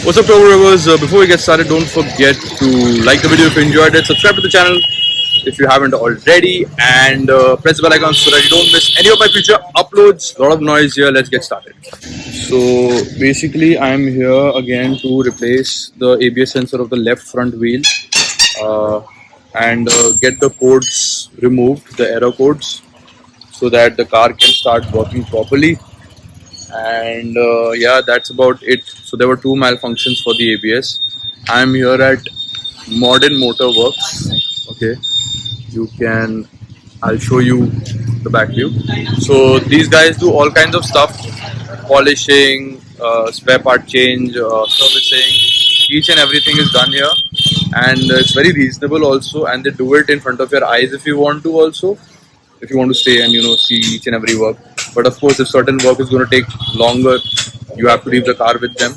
What's up, turborevvers? Before we get started, don't forget to like the video if you enjoyed it, subscribe to the channel if you haven't already, and press the bell icon so that you don't miss any of my future uploads. A lot of noise here. Let's get started. So basically, I'm here again to replace the ABS sensor of the left front wheel and get the codes removed, the error codes, so that the car can start working properly. And yeah, that's about it. So there were two malfunctions for the ABS. I'm here at Modern Motor Works. Okay, I'll show you the back view. So these guys do all kinds of stuff: polishing, spare part change, servicing. Each and everything is done here, and it's very reasonable also. And they do it in front of your eyes if you want to also. If you want to stay and see each and every work. But of course, if certain work is going to take longer, you have to leave the car with them.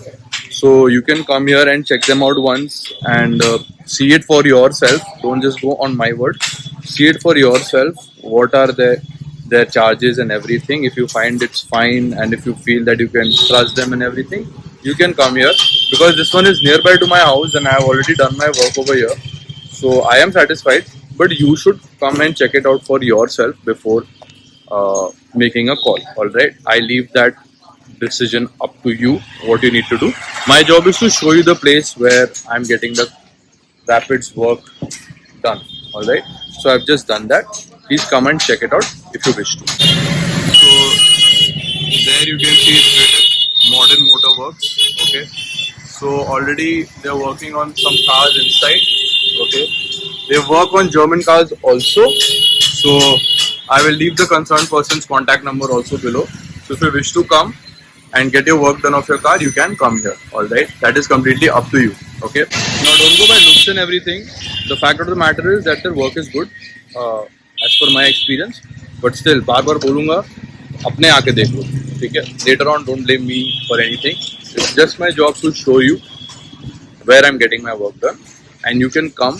So you can come here and check them out once and see it for yourself. Don't just go on my word. See it for yourself. What are their charges and everything. If you find it's fine and if you feel that you can trust them and everything, you can come here, because this one is nearby to my house and I have already done my work over here. So I am satisfied. But you should come and check it out for yourself before making a call. Alright, I leave that decision up to you, what you need to do. My job is to show you the place where I'm getting the Rapids work done. Alright, so I've just done that. Please come and check it out if you wish to. So there you can see it's written Modern Motor Works. Okay, so already they're working on some cars inside. Okay, they work on German cars also. So I will leave the concerned person's contact number also below. So if you wish to come and get your work done of your car, you can come here. Alright, that is completely up to you. Okay, now don't go by looks and everything. The fact of the matter is that their work is good as per my experience. But still, बार बार बोलूँगा, अपने आके देख लो, ठीक है? Later on, don't blame me for anything. It's just my job to show you where I'm getting my work done, and you can come,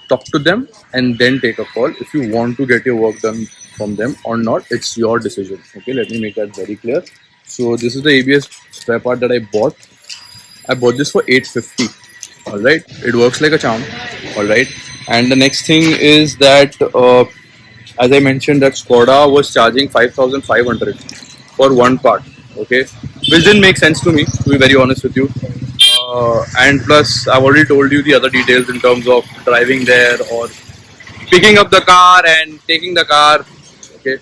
talk to them, and then take a call. If you want to get your work done from them or not, it's your decision. Okay, let me make that very clear. So this is the ABS spare part that I bought. I bought this for 850. All right, it works like a charm. All right, and the next thing is that as I mentioned, that Skoda was charging 5,500 for one part. Okay, which didn't make sense to me, to be very honest with you. And plus, I've already told you the other details in terms of driving there or picking up the car and taking the car. Okay,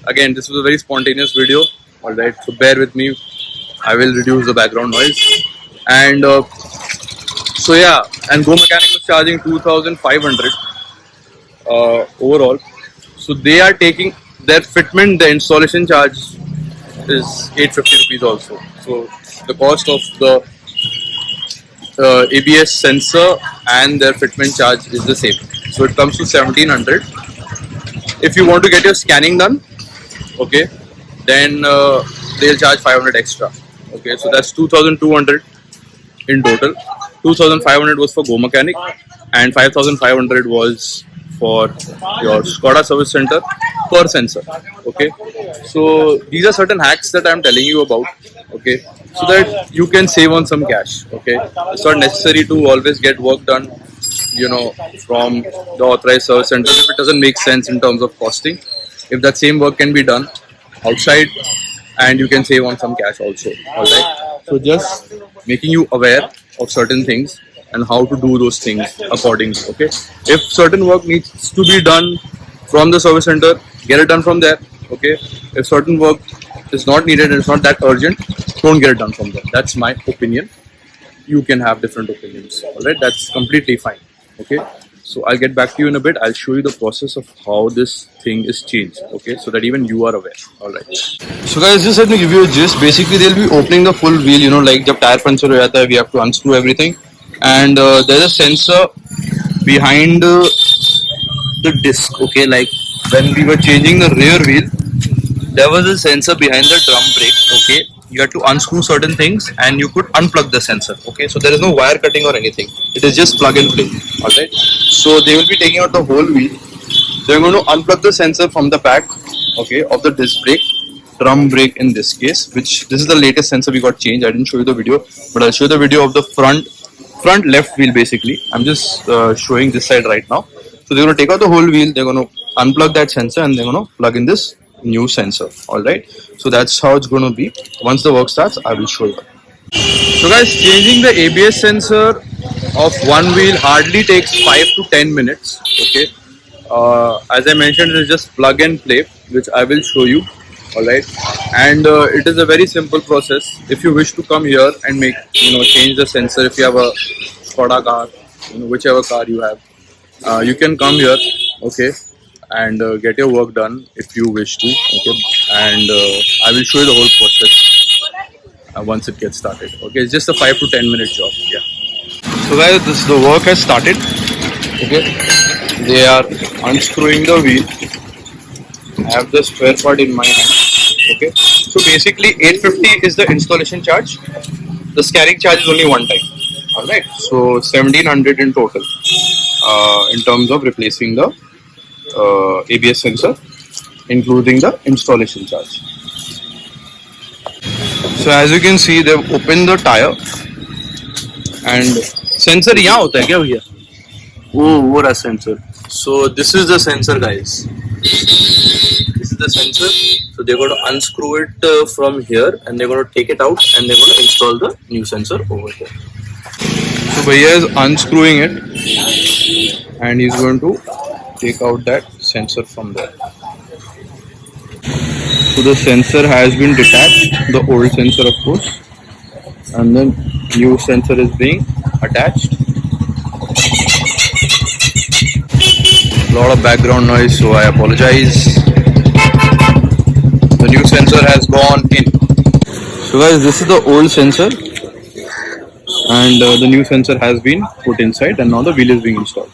again, this was a very spontaneous video. Alright, so bear with me. I will reduce the background noise. And so yeah, and Go Mechanic was charging 2,500 overall. So they are taking their fitment, the installation charge is 850 rupees also. So the cost of the ABS sensor and their fitment charge is the same. So it comes to 1,700. If you want to get your scanning done, okay, then they'll charge 500 extra. Okay, so that's 2,200 in total. 2,500 was for Go Mechanic and 5,500 was for your Skoda service center per sensor. Okay, so these are certain hacks that I'm telling you about. Okay, so that you can save on some cash. Okay, it's not necessary to always get work done, from the authorized service center if it doesn't make sense in terms of costing. If that same work can be done outside, and you can save on some cash also. Alright, so just making you aware of certain things and how to do those things accordingly. Okay, if certain work needs to be done from the service center, get it done from there. Okay, if certain work is not needed and it's not that urgent, don't get it done from there. That's my opinion. You can have different opinions. Alright, that's completely fine. Okay, so I'll get back to you in a bit. I'll show you the process of how this thing is changed. Okay, so that even you are aware. Alright, so guys, just let me give you a gist. Basically, they'll be opening the full wheel, like jab tire puncture ho jata hai, we have to unscrew everything, and there's a sensor behind the disc. Okay, like when we were changing the rear wheel, there was a sensor behind the drum brake. Okay, you had to unscrew certain things and you could unplug the sensor. Okay, so there is no wire cutting or anything. It is just plug and play. Alright, so they will be taking out the whole wheel. They're going to unplug the sensor from the back, okay, of the disc brake, drum brake in this case, which this is the latest sensor we got changed. I didn't show you the video, but I'll show you the video of the front left wheel basically. I'm just showing this side right now. So they're going to take out the whole wheel, they're going to unplug that sensor, and they're going to plug in this new sensor. Alright, so that's how it's going to be. Once the work starts, I will show you. So guys, changing the ABS sensor of one wheel hardly takes 5 to 10 minutes. Okay, as I mentioned, it's just plug and play, which I will show you. Alright, and it is a very simple process. If you wish to come here and make, change the sensor, if you have a Skoda car, whichever car you have, you can come here, okay, and get your work done if you wish to, okay, and I will show you the whole process once it gets started. Okay, it's just a 5 to 10 minute job. Yeah. So guys, the work has started. Okay, they are unscrewing the wheel. I have the spare part in my hand. Okay, so basically 850 is the installation charge. The scanning charge is only one time. Alright, so 1700 in total in terms of replacing the ABS sensor, including the installation charge. So as you can see, they've opened the tire and sensor यहाँ होता है क्या भैया? वो रहा sensor. So this is the sensor, guys. This is the sensor. So they're going to unscrew it from here, and they're going to take it out, and they're going to install the new sensor over here. So Bhaiya is unscrewing it, and he's going to take out that sensor from there. So the sensor has been detached, the old sensor of course, and then new sensor is being attached. A lot of background noise, so I apologize. The new sensor has gone in. So guys, this is the old sensor, and the new sensor has been put inside, and now the wheel is being installed.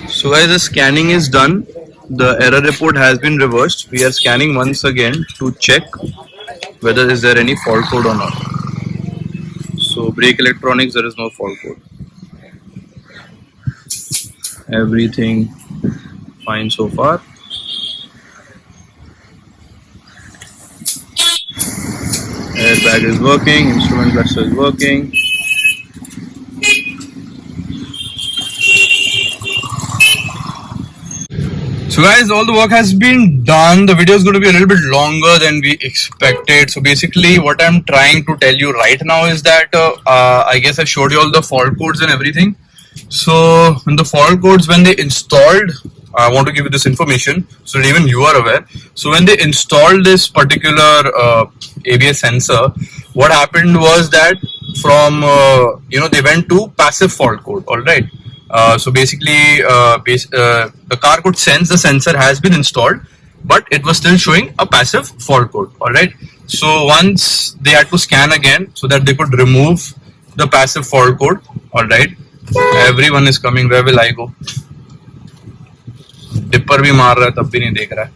So guys, the scanning is done. The error report has been reversed. We are scanning once again to check whether is there any fault code or not. So brake electronics, there is no fault code. Everything fine so far. Airbag is working, instrument cluster is working. So guys, all the work has been done. The video is going to be a little bit longer than we expected. So basically what I'm trying to tell you right now is that I guess I showed you all the fault codes and everything. So in the fault codes, when they installed, I want to give you this information so that even you are aware. So when they installed this particular ABS sensor, what happened was that from they went to passive fault code. All right. So basically, the car could sense the sensor has been installed, but it was still showing a passive fault code. All right. So once they had to scan again so that they could remove the passive fault code. All right. Everyone is coming. Where will I go? Dipper bhi maar raha hai, tab bhi nahi dekh raha hai.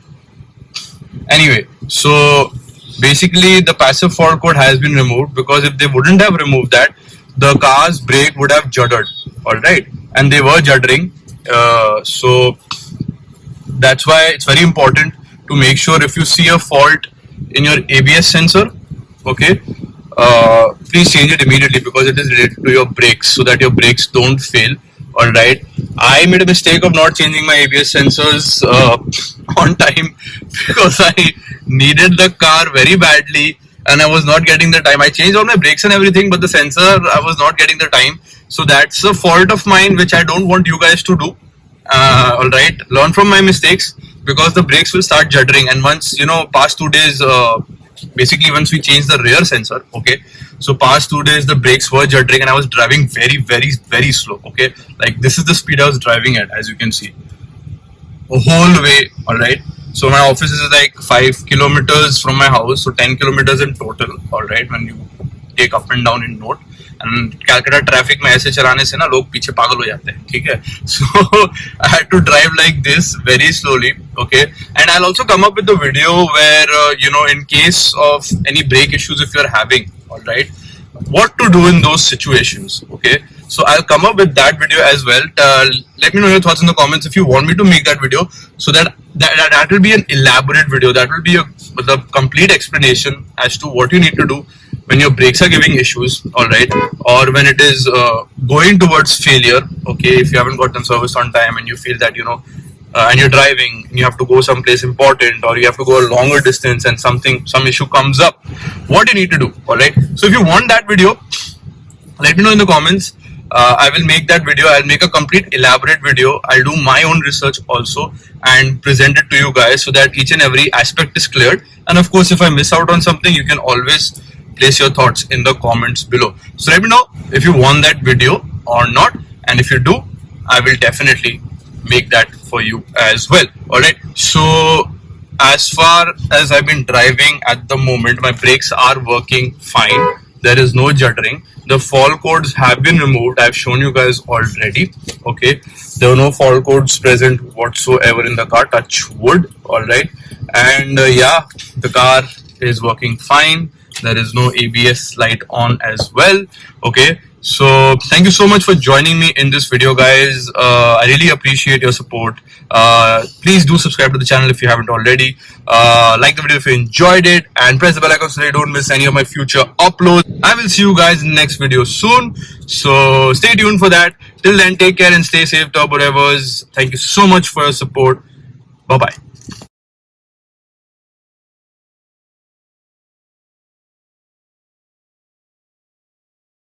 Anyway, so basically the passive fault code has been removed, because if they wouldn't have removed that, the car's brake would have juddered. All right. And they were juddering, so that's why it's very important to make sure if you see a fault in your ABS sensor, okay, please change it immediately, because it is related to your brakes, so that your brakes don't fail. All right, I made a mistake of not changing my ABS sensors on time, because I needed the car very badly and I was not getting the time. I changed all my brakes and everything, but the sensor, I was not getting the time. So that's a fault of mine, which I don't want you guys to do. Alright, learn from my mistakes, because the brakes will start juddering. And once, past 2 days, basically once we changed the rear sensor, okay, so past 2 days the brakes were juddering and I was driving very, very, very slow, okay. Like this is the speed I was driving at, as you can see, the whole way. Alright, so my office is like 5 kilometers from my house, so 10 kilometers in total. Alright, when you take up and down in note. And Calcutta traffic में ऐसे चलाने से ना लोग पीछे पागल हो जाते हैं, ठीक है. So I had to drive like this very slowly, okay. And I'll also come up with a video where in case of any brake issues if you're having, all right, what to do in those situations. Okay, so I'll come up with that video as well. Let me know your thoughts in the comments if you want me to make that video, so that will be an elaborate video. That will be the complete explanation as to what you need to do when your brakes are giving issues, all right, or when it is going towards failure. Okay, if you haven't got them serviced on time and you feel that and you're driving and you have to go someplace important, or you have to go a longer distance and some issue comes up, what you need to do. All right, so if you want that video, let me know in the comments. I will make that video. I'll make a complete elaborate video. I'll do my own research also and present it to you guys, so that each and every aspect is cleared. And of course, if I miss out on something, you can always place your thoughts in the comments below. So let me know if you want that video or not, and if you do, I will definitely make that for you as well. All right, so as far as I've been driving at the moment, my brakes are working fine. There is no juddering. The fall codes have been removed. I've shown you guys already. Okay, there were no fall codes present whatsoever in the car, touch wood. All right, and yeah, the car is working fine. There is no ABS light on as well. Okay, so thank you so much for joining me in this video, guys. I really appreciate your support. Please do subscribe to the channel if you haven't already. Like the video if you enjoyed it, and press the bell icon so that you don't miss any of my future uploads. I will see you guys in the next video soon, so stay tuned for that. Till then, take care and stay safe, turborevvers. Thank you so much for your support. Bye bye.